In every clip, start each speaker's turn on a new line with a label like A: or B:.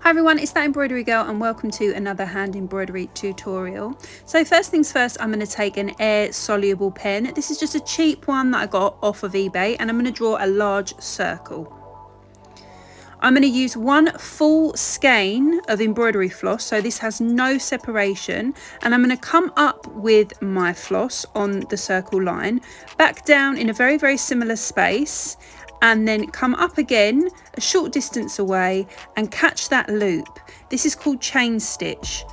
A: Hi everyone, it's that embroidery girl and welcome to another hand embroidery tutorial. So first things first, I'm going to take an air soluble pen. This is just a cheap one that I got off of eBay, and I'm going to draw a large circle. I'm going to use one full skein of embroidery floss, so this has no separation, and I'm going to come up with my floss on the circle line, back down in a very similar space, and then come up again a short distance away and catch that loop. This is called chain stitch.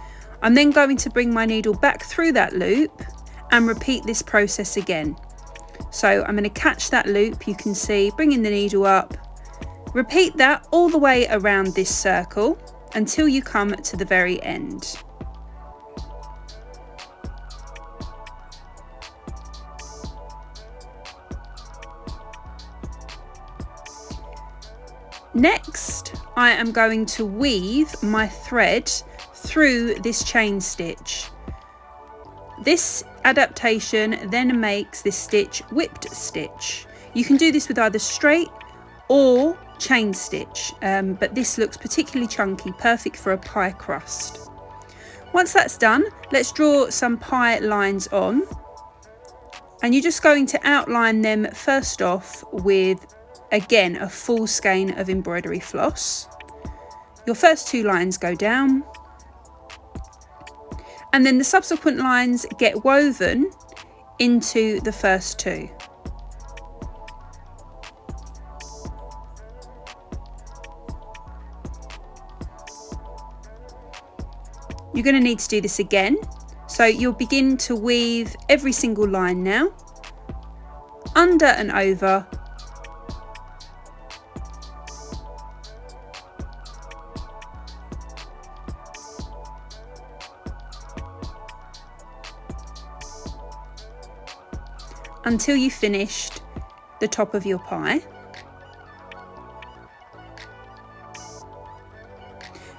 A: I'm then going to bring my needle back through that loop and repeat this process again. So I'm going to catch that loop, you can see, bringing the needle up, repeat that all the way around this circle until you come to the very end. Next, I am going to weave my thread through this chain stitch. This adaptation then makes this stitch whipped stitch. You can do this with either straight or chain stitch, but this looks particularly chunky, perfect for a pie crust. Once that's done, let's draw some pie lines on, and you're just going to outline them first off with, again, a full skein of embroidery floss. Your first two lines go down, and then the subsequent lines get woven into the first two. You're going to need to do this again, so you'll begin to weave every single line now, under and over, until you finished the top of your pie.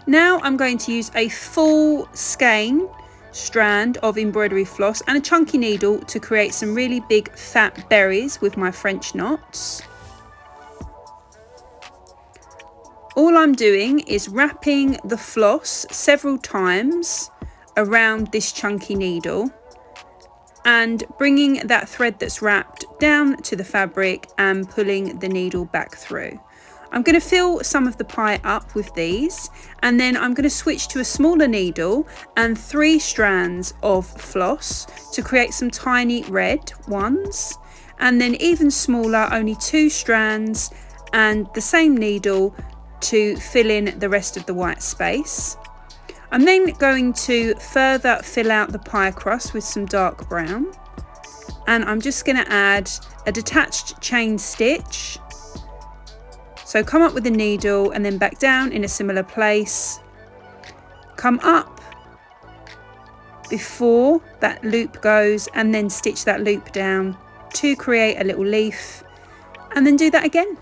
A: Now I'm going to use a full skein strand of embroidery floss and a chunky needle to create some really big fat berries with my French knots. All I'm doing is wrapping the floss several times around this chunky needle and bringing that thread that's wrapped down to the fabric and pulling the needle back through. I'm going to fill some of the pie up with these, and then I'm going to switch to a smaller needle and 3 strands of floss to create some tiny red ones, and then even smaller, only 2 strands and the same needle to fill in the rest of the white space. I'm then going to further fill out the pie crust with some dark brown, and I'm just going to add a detached chain stitch. So come up with a needle and then back down in a similar place, come up before that loop goes and then stitch that loop down to create a little leaf, and then do that again.